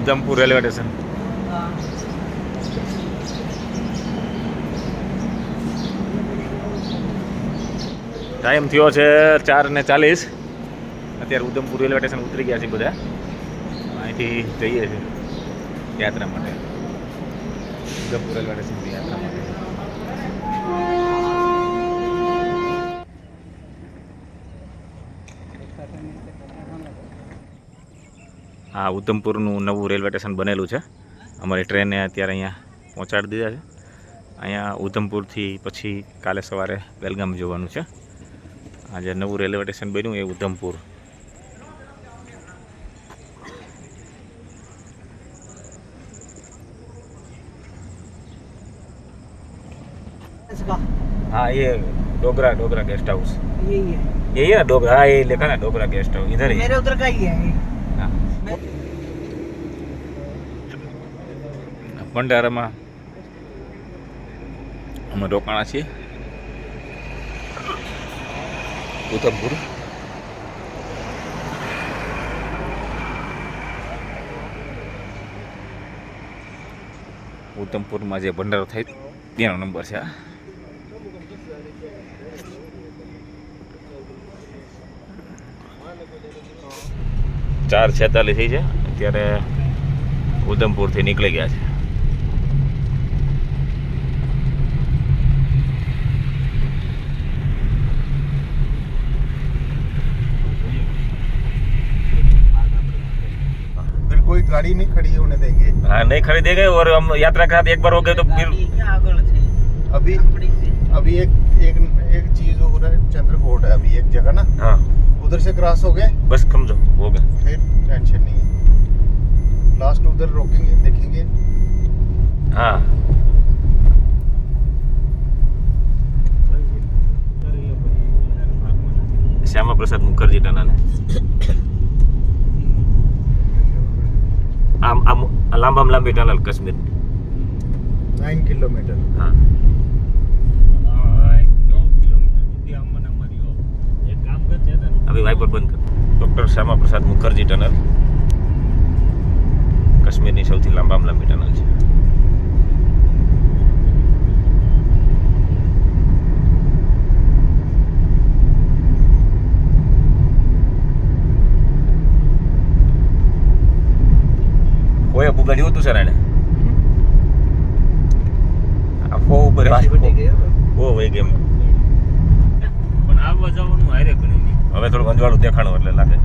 Udhampur railway station. Time થયો છે 4:40. અત્યારે ઉધમપુર રેલવે સ્ટેશન ઉતરી ગયા છે બધા. અહીંથી જઈએ છીએ યાત્રા માટે, ઉધમપુર રેલવે સ્ટેશનની યાત્રા માટે. હા, ઉધમપુરનું નવું રેલવે સ્ટેશન બનેલું છે. અમારી ટ્રેનને અત્યારે અહીંયા પહોંચાડી દીધા છે. અહીંયા ઉધમપુરથી પછી કાલે સવારે બેલગામ જવાનું છે. આજે નવું રેલવે સ્ટેશન બન્યું એ ઉધમપુર. हाँ, ये डोगरा गेस्ट हाउस यही है ना डोगरा. हाँ, ये लिखा ना डोगरा गेस्ट हाउस इधर ही मेरे उधर का ही है. हाँ, भंडाराમાં અમે રોકાણા છીએ ઉધમપુર. ઉધમપુરમાં જે ભંડારો થાય તેનો નંબર છે. 4:46 થઈ છે. અત્યારે ઉધમપુરથી નીકળી ગયા છે. फिर कोई गाड़ी नहीं खड़ी होने देंगे. हाँ, नहीं खरीदेंगे. और हम यात्रा के साथ एक बार हो गए तो फिर अभी एक चीज हो रहा है. चंद्रकोट है अभी एक जगह ना. हाँ, उधर से क्रॉस हो गए बस समझो हो गए. फिर टेंशन नहीं है. लास्ट उधर रोकेंगे देखेंगे. हाँ, श्यामा प्रसाद मुखर्जी टनल है. आम लांबी टनल कश्मीर 9 किलोमीटर. हाँ, अभी वाइपर बंद कर. डॉक्टर श्यामा प्रसाद मुखर्जी टनल કાશ્મીરની સૌથી લાંબામાં લાંબી ટનલ છે. કોઈ બુગાડ્યું હતું સર એને આખો ઉપર બહુ વહી ગેમ. પણ આવવા જવાનું હારે ઘણી નહીં. હવે થોડું અંજવાળું દેખાણું એટલે લાગે.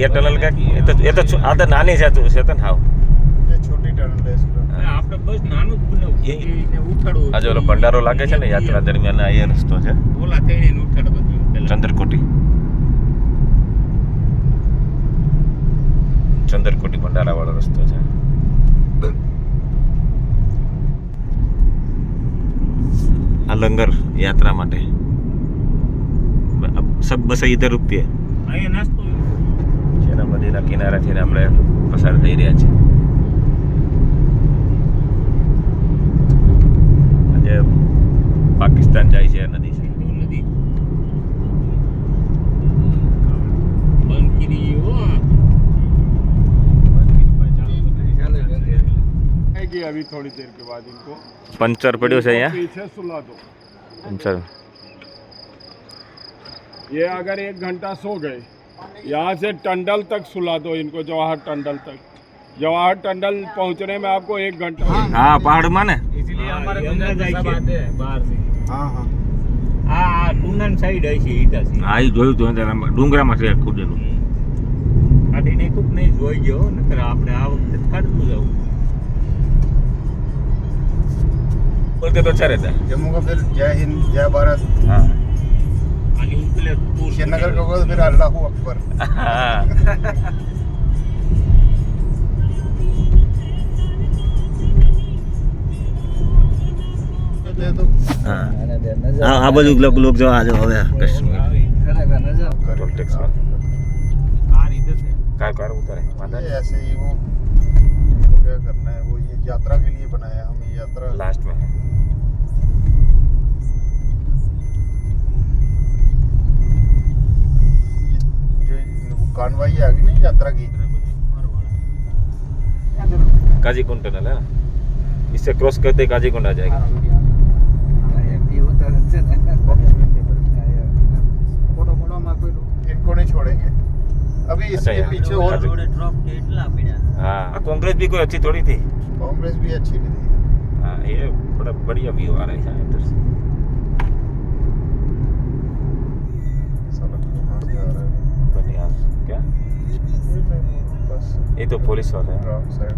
ये टनल का ये तो आधा नानी છે તું ચેતન હાવ. ये छोटी टनल है इसका. આપણે બસ નાનું જ બનાવું એને ઉઠાડવું. આ જો ભંડારો લાગે છે ને યાત્રા દરમિયાન આ એ રસ્તો છે. ઓલા થઈને ઉઠાડવા પહેલા ચંદ્રકોટી ભંડારા વાળો રસ્તો છે. આ લંગર યાત્રા માટે સબ બસ ઇધર રૂપિયે. અહીંયા નાસ્તો નદીના કિનારાથી આપણે પસાર થઈ રહ્યા છીએ. આજે પાકિસ્તાન જાય છે નદી છે. નદી બંધ કરી कि अभी थोड़ी देर के बाद इनको पंचर પડ્યું છે અહીંયા. पीछे सुला दो. पंचर ये अगर 1 घंटा सो गए यहाँ से टंडल तक सुला दो इनको. जवाहर टंडल तक. जवाहर टंडल पहुँचने में आपको 1 घंटा. હા, પહાડમાં ને. इसलिए हमारे गंगा જાય છે બહાર से. हाँ हाँ. આ ટુનન સાઈડ હશે ઈટાસી. હા, એ જોયું તું ડુંગરામાં છે ખુદેલું. કાઢીને કોક નહીં જોઈ ગયો નકર આપણે આ વખતે કાઢતું જવું. બોલતે તો अच्छा रहता है. जम्मू का फिर जय हिंद जय भारत. हाँ, અને ઉપલે ટૂર श्रीनगर का होगा तो फिर अल्लाह अकबर. तो આ બધું લોક જો આ જો હવે કાશ્મીર ટોલ ટેક્સ કાર ઇધર છે. કાર ઉતારે વાંધા ऐसे ही वो हमको क्या करना है, वो ये यात्रा के लिए बनाया, हम ये यात्रा लास्ट में है। जो कानवाई आ गई ना यात्रा की, काजीकुंड टनल है ना, इससे क्रॉस करते काजीकुंड आ जाएगा। इनको नहीं छोड़ेंगे अभी। अच्छा, इसके यहाँ पीछे रोड और हाँ, कांग्रेस भी कोई अच्छी थोड़ी थी। कांग्रेस भी अच्छी नहीं थी। हाँ, ये बड़ा बढ़िया व्यू आ रहा है यहाँ इधर से। सड़क कहाँ से आ रहा है? बढ़िया। क्या बस ये तो पुलिस वाले हैं। Wrong side.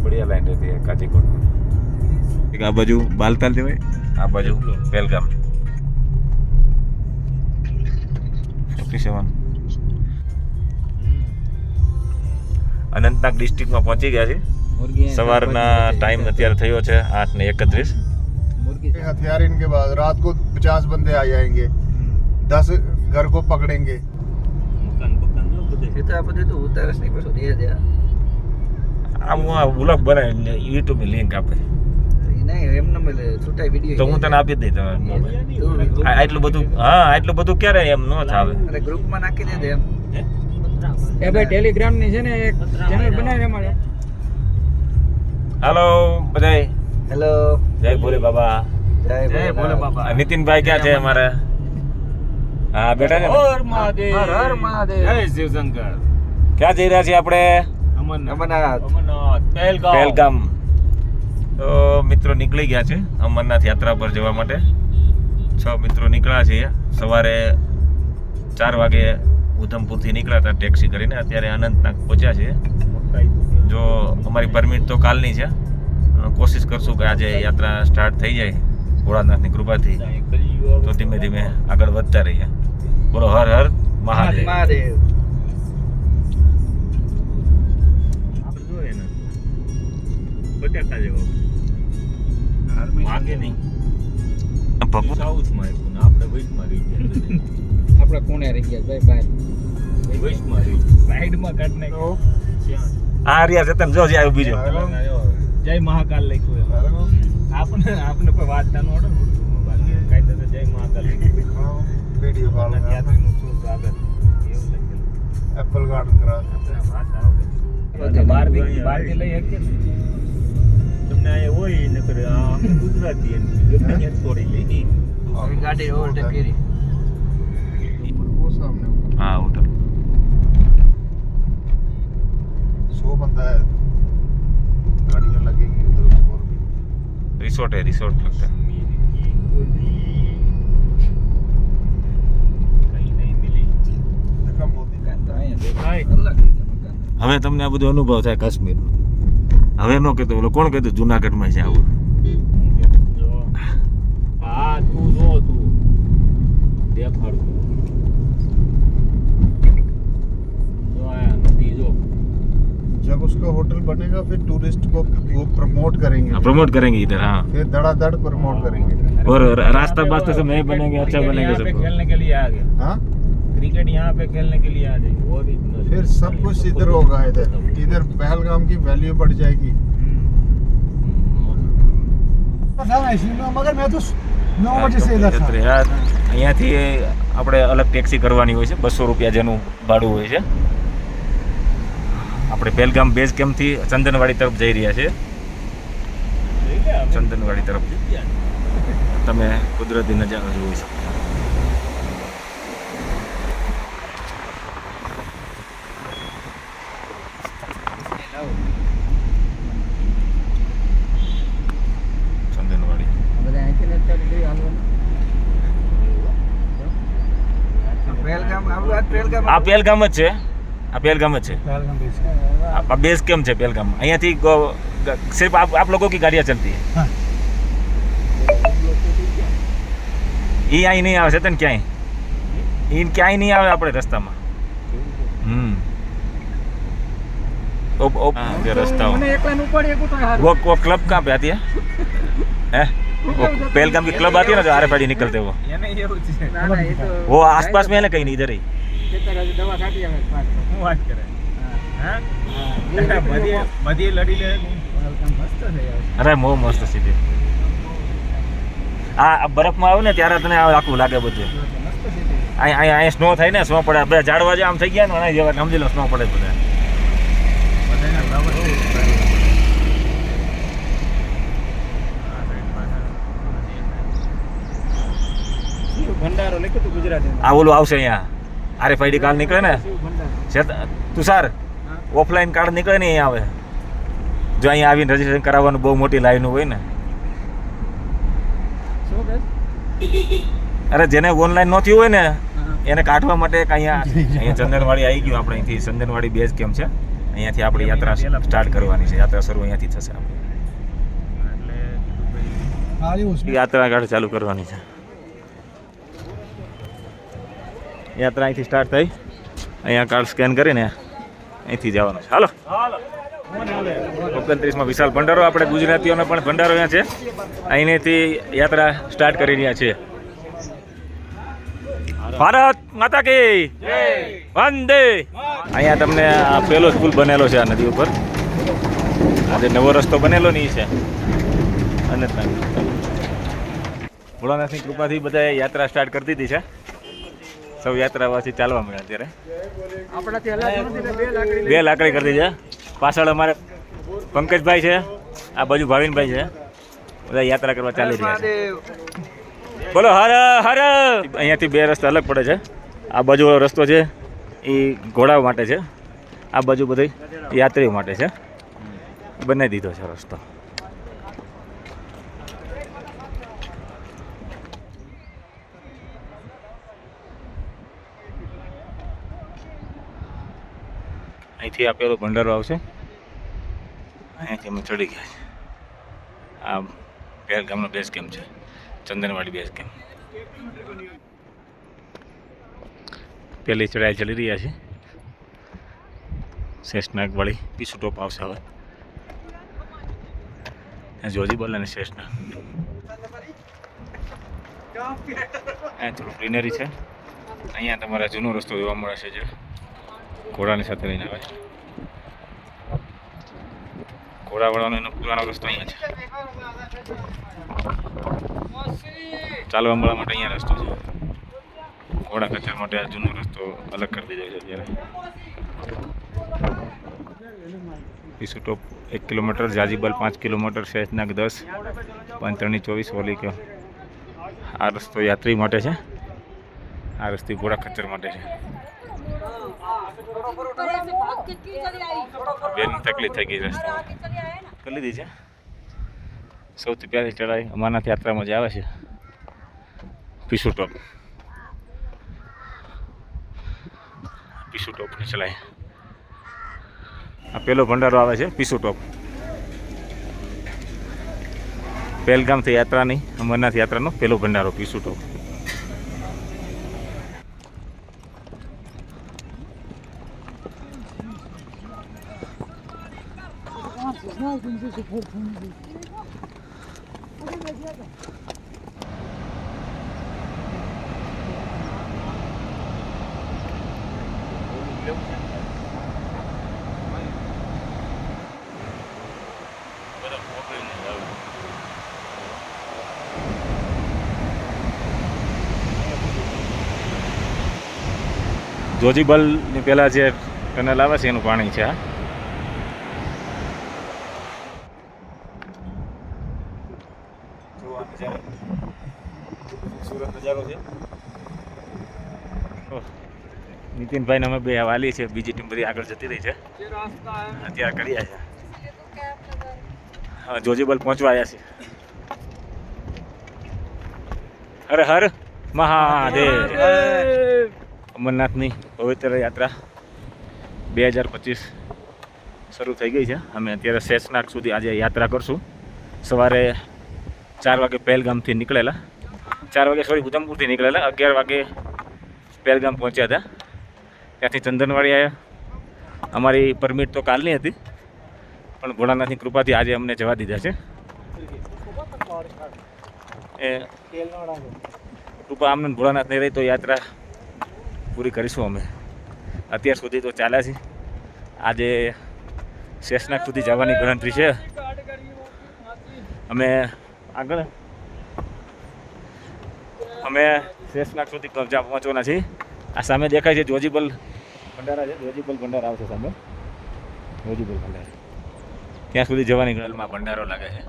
बढ़िया लाइन रहती है काजीकुंड में। एक आ बाजू बालताल जवाय, आ बाजू પહેલગામ 47 અનંતનાગ ડિસ્ટ્રિક્ટમાં પહોંચી ગયા છે। સવારના ટાઈમ અત્યારે થયો છે 8:31। हथियार इनके बाद रात को 50 बंदे आ जाएंगे, 10 घर को पकड़ेंगे। આમ હું આ વ્લોગ બનાવીને યુટ્યુબ ની લિંક આપે તો હું તને આપી જ દઈ તમારે। આટલું બધું, હા આટલું બધું ક્યારે એમ ન થાવે। ગ્રુપમાં નાખી દે એમ એ ભાઈ ટેલિગ્રામ ની છે ને એક ચેનલ બનાવી અમારે। હાલો બધાય, હેલો જય ભોલે બાબા। જય ભોલે બાબા। આ નીતિનભાઈ ક્યાં છે અમારા? હા બેઠા છે ને? હર હર મહાદેવ જય શિવશંકર। ક્યાં જઈ રહ્યા છીએ આપણે? અમરનાથ પહેલગામ। તો મિત્રો નીકળી ગયા છે અમરનાથ યાત્રા પર જવા માટે। 6 મિત્રો નીકળ્યા છીએ સવારે 4 વાગે ઉધમપુરથી નીકળ્યા હતા ટેક્સી કરીને, અત્યારે અનંતનાગ પહોંચ્યા છીએ। જો અમારી પરમિટ તો કાલની છે, કોશિશ કરશું કે આજે યાત્રા સ્ટાર્ટ થઈ જાય ભોળાનાથની કૃપાથી, તો ધીમે ધીમે આગળ વધતા રહીએ। બોલો હર હર મહાદેવ। મહાદેવ। બટાકા જેવો માગે નહીં, ભગવાન સાઉથમાં આવ્યું ને આપણે વેસ્ટમાં રહી ગયા। આપણે કોણે રહી ગયા ભાઈ બહાર વેસ્ટમાં રહી ગયા। સાઈડમાં કાઢ નાખ્યો। આ રહ્યા છે તમે જો જે આવ્યું બીજો। જય મહાકાલ લખ્યું એમ। આપણે કોઈ વાત ના નોડો બાકી કાયદા જય મહાકાલ લખ્યું। वीडियो कॉल યાત્રીનું શું સ્વાગત એવું લખેલું। एप्पल गार्डन करा। બહાર લઈ શકીએ ને? તમને અહીંયા હોય નકર આ ગુજરાતી એમ ગમે ત્યાં તોડી લે। ગાડી ઓવરટેક કરી। वो सामने હા હોટલ 100 बंदा है, गाड़ियाँ लगेगी उधर और भी। रिसोर्ट है, रिसोर्ट लगता है। કઈ નહીં મિલી। देखा मोदी હવે તમને આ બધું અનુભવ થાય કાશ્મીરનો। હવે નો કહેતો બોલો કોણ કહેતું જુનાગઢમાં છે આવું? જો આ તું જો તું દેખાડું જો આ નદી જો। जब उसका होटल बनेगा फिर टूरिस्ट को वो प्रमोट करेंगे, प्रमोट करेंगे इधर। हाँ, फिर धड़ाधड़ प्रमोट करेंगे। और रास्ता बास्ता सब नए बनेंगे, अच्छा बनेगा यहाँ पे सब। खेलने के लिए आ गए, हाँ क्रिकेट यहाँ पे खेलने के लिए आ जाएंगे। ઓરિજિનલ फिर सब कुछ इधर होगा, इधर पहलगाम की वैल्यू बढ़ जाएगी। मगर मैं तो 9 हाँ, बजे से इधर था। અહીંયાથી આપણે અલગ ટેક્સી કરવાની હોય છે, 200 રૂપિયા જેનું ભાડું હોય છે। આપણે પહેલગામ બેઝ કેમ્પથી ચંદનવાડી તરફ જઈ રહ્યા છીએ। ચંદનવાડી તરફ તમે કુદરતી નજારો જોઈ શકો। ચંદનવાડી બધા અહીંથી ને અત્યારે જઈ હાલવાનું। પહેલગામ આવું આ પહેલગામ આ પહેલગામ જ છે, આ પહેલગામ જ છે। આ બેઝ કેમ્પ છે પહેલગામ। અહીંયાથી सिर्फ आप लोगों की गाड़ियाँ चलती है। हाँ। એ અહીં નહીં આવે છે ને ક્યાંય, એ ક્યાંય નહીં આવે આપણે રસ્તામાં। જે રસ્તાઓ મને એકલાને ઉપાડી એકું તો હારું। वो क्लब कहाँ पे आती है? हैं? वो पहलगाम की क्लब आती है ना जो RFID निकलते वो એને એવું છે ના ના એ તો वो आसपास में है ना कहीं नहीं इधर ही ખેતર હજુ દવા કાઢી આવે પાસ હું વાત કરે હા હા બધી લડી લે મસ્ત છે યાર અરે બહુ મસ્ત સીધી આ બરફમાં આવે ને ત્યારે તને આખું લાગે બધું મસ્ત છે અહીંયા સ્નો થાય ને સ્નો પડે બધા ઝાડવા જે આમ થઈ ગયા ને આના જેવા સમજી લો સ્નો પડે બધા બધાના ફ્લાવર ભંડારો લખ્યું હતું ગુજરાતી આ ઓલું આવશે અહીંયા RFID કાર્ડ નીકળે ને તુષાર ઓફલાઈન કાર્ડ નીકળે ને અહીંયા આવે જો અહીંયા આવીને રજીસ્ટ્રેશન કરાવવાનું બહુ મોટી લાઈન હોય ને શું કહે અરે જેને ઓનલાઈન ન થયું હોય ને એને કાઢવા માટે એક અહીંયા ચંદનવાડી આવી ગયું આપણે અહીંથી ચંદનવાડી બેઝ કેમ્પ છે અહીંયાથી આપણી યાત્રા સ્ટાર્ટ કરવાની છે યાત્રા શરૂ અહીંયાથી થશે આપણે खाली उसमें યાત્રા કાર્ડ ચાલુ કરવાની છે યાત્રા અહીંથી સ્ટાર્ટ થઈ અહીંયા કાર્ડ સ્કેન કરીને અહીંથી જવાનું છે હાલો 29માં વિશાલ ભંડારો આપણે ગુજરાતીઓનો પણ ભંડારો અહીંયા છે અહીંથી યાત્રા સ્ટાર્ટ કરી રહ્યા છીએ ભારત માતા કી વંદે અહીંયા તમને આ પહેલો જ પુલ બનેલો છે આ નદી ઉપર આજે નવો રસ્તો બનેલો નહીં છે અને ભોળાનાથની કૃપાથી બધાએ યાત્રા સ્ટાર્ટ કરી દીધી છે સૌ યાત્રાવાસી ચાલવા મળ્યા અત્યારે આપણાથી હલાતું નથી ને બે લાકડી બે લાકડી કરી દીધી છે પાછળ અમારે પંકજભાઈ છે આ બાજુ ભાવિનભાઈ છે બધા યાત્રા કરવા ચાલી રહ્યા છે બોલો હર હર અહીંયાથી બે રસ્તા અલગ પડે છે આ બાજુ રસ્તો છે એ ઘોડાઓ માટે છે આ બાજુ બધી યાત્રીઓ માટે છે બનાવી દીધો છે રસ્તો અહીંથી આ પેલો ભંડારો આવશે અહીંયાથી અમે ચડી ગયા છે આ પહેલગામનો બેઝ કેમ્પ છે ચંદનવાડી બેઝ કેમ્પ પહેલી ચડાઈ ચડી રહ્યા છે શેષનાગવાળી પીસુ ટોપ આવશે હવે જોજીબલ અને શેષનાગ અહીંયા થોડું ગ્રીનરી છે અહીંયા તમારા જૂનો રસ્તો જોવા મળે છે જે ઘોડાની સાથે લઈને આવે છે ઘોડાવાળાનો એનો પુરાનો રસ્તો અહીંયા છે ચાલવા મળવા માટે અહીંયા રસ્તો છે ઘોડા કચર માટે આ જૂનો રસ્તો અલગ કરી દીધો છે અત્યારે પીસુ ટોપ 1 કિલોમીટર જાજીબલ 5 કિલોમીટર શેષનાગ 10 5 24 ઓલી કે આ રસ્તો યાત્રી માટે છે આ રસ્તો ઘોડા ખચ્ચર માટે છે બેન તકલીફ થઈ ગઈ રસ્તા કરી લીધી છે સૌથી પહેલી ચડાઈ અમારનાથ યાત્રામાં જે આવે છે પીસુ ટોપની ચલાઈ આ પેલો ભંડારો આવે છે પીસુ ટોપ પહેલગામથી યાત્રાની અમરનાથ યાત્રાનો પેલો ભંડારો પીસુ ટોપ જોજીબલની પહેલાં જે ટનલ આવે છે એનું પાણી છે આ સુરત નજારો છે નીતિનભાઈને અમે બે વાલી છે બીજી ટીમ બધી આગળ જતી રહી છે અત્યારે કરીએ છે હા જોજીબલ પહોંચવા આવ્યા છે હર હર મહાદેવ અમરનાથની પવિત્ર યાત્રા 2025 શરૂ થઈ ગઈ છે અમે અત્યારે શેષનાગ સુધી આજે યાત્રા કરશું સવારે 4 વાગે પહેલગામથી નીકળેલા 4 વાગે સોરી ઉધમપુરથી નીકળેલા 11 વાગે પહેલગામ પહોંચ્યા હતા ત્યાંથી ચંદનવાડી આવ્યા અમારી પરમિટ તો કાલની હતી પણ ભોળાનાથની કૃપાથી આજે અમને જવા દીધા છે એ કૃપા આમને ભોળાનાથ નહીં રહી તો યાત્રા પૂરી કરીશું અમે. અત્યાર સુધી તો ચાલ્યા છીએ. આજે શેષનાગ સુધી જવાની ગણતરી છે. અમે આગળ શેષનાગ સુધી કબજા પહોંચવાના છીએ. આ સામે દેખાય છે જોજીબલ ભંડારા છે. જોજીબલ ભંડારા આવશે સામે. જોજીબલ ભંડારા ત્યાં સુધી જવાની ગણતરીમાં ભંડારો લાગે છે.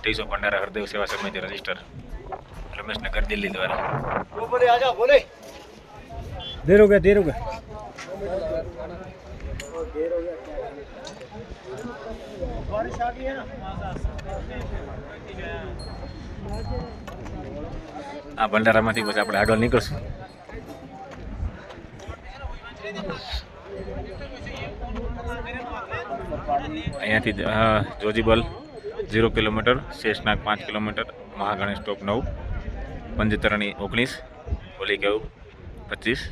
2800 ભંડારા હરદેવ સેવા સમિતિ રજિસ્ટર રમેશનગર દિલ્હી દ્વારા. દેરોગે આ ભંડારામાંથી પછી આપણે આગળ નીકળશું. અહીંયાથી જોજીબલ 0 કિલોમીટર, શેષનાગ 5 કિલોમીટર, મહાગણેશ ટોપ 9, પંજતરણી 19, ઓલી કેવું 25.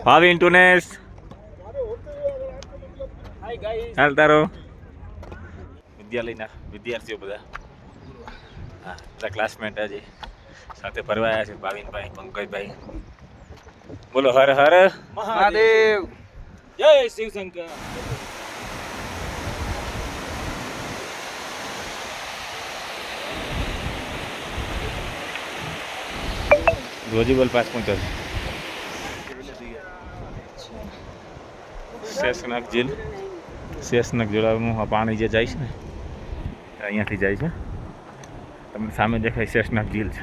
ભાવિન ટુનેસ હાલ તારો વિદ્યાલયના વિદ્યાર્થીઓ બધા બધા ક્લાસમેટ હજી સાથે ફરવા આવ્યા છે. ભાવિનભાઈ, પંકજભાઈ, બોલો હર હર મહાદેવ. જય શિવશંકર. જોજીબલ પાસ પહોંચ્યો છે. શેષનાગ ઝીલ, શેષનાગ જોડાવાનું આ પાણી જે જાય છે ને અહીંયાથી જાય છે. તમને સામે દેખાય શેષનાગ ઝીલ છે.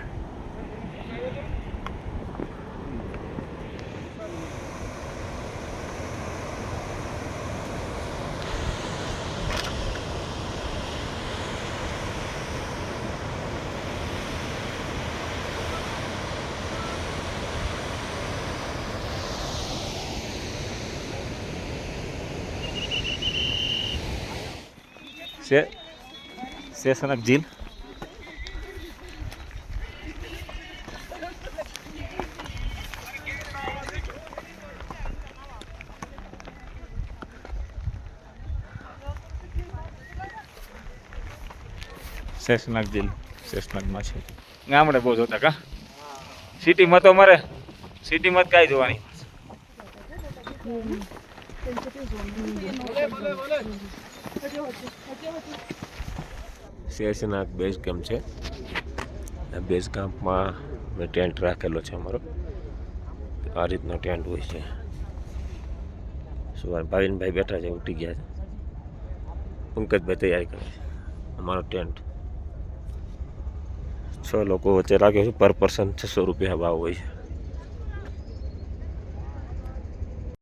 શેષનાગ ઝીલ શેષનાગ ઝીલ શેષનાગમાં છે. ગામડે બહુ જોતા કા સિટીમાં તો અમારે સિટીમાં જ કાંઈ જોવાની. શેષનાગ બેઝ કેમ્પ છે. આ બેઝ કેમ્પમાં મેં ટેન્ટ રાખેલો છે અમારો. આ રીતનો ટેન્ટ હોય છે. સવારે ભાવિનભાઈ બેઠા છે, ઉઠી ગયા છે. પંકજભાઈ તૈયારી કરે છે. અમારો ટેન્ટ 6 લોકો વચ્ચે રાખ્યો છે. પર પર્સન 600 રૂપિયા ભાવ હોય છે.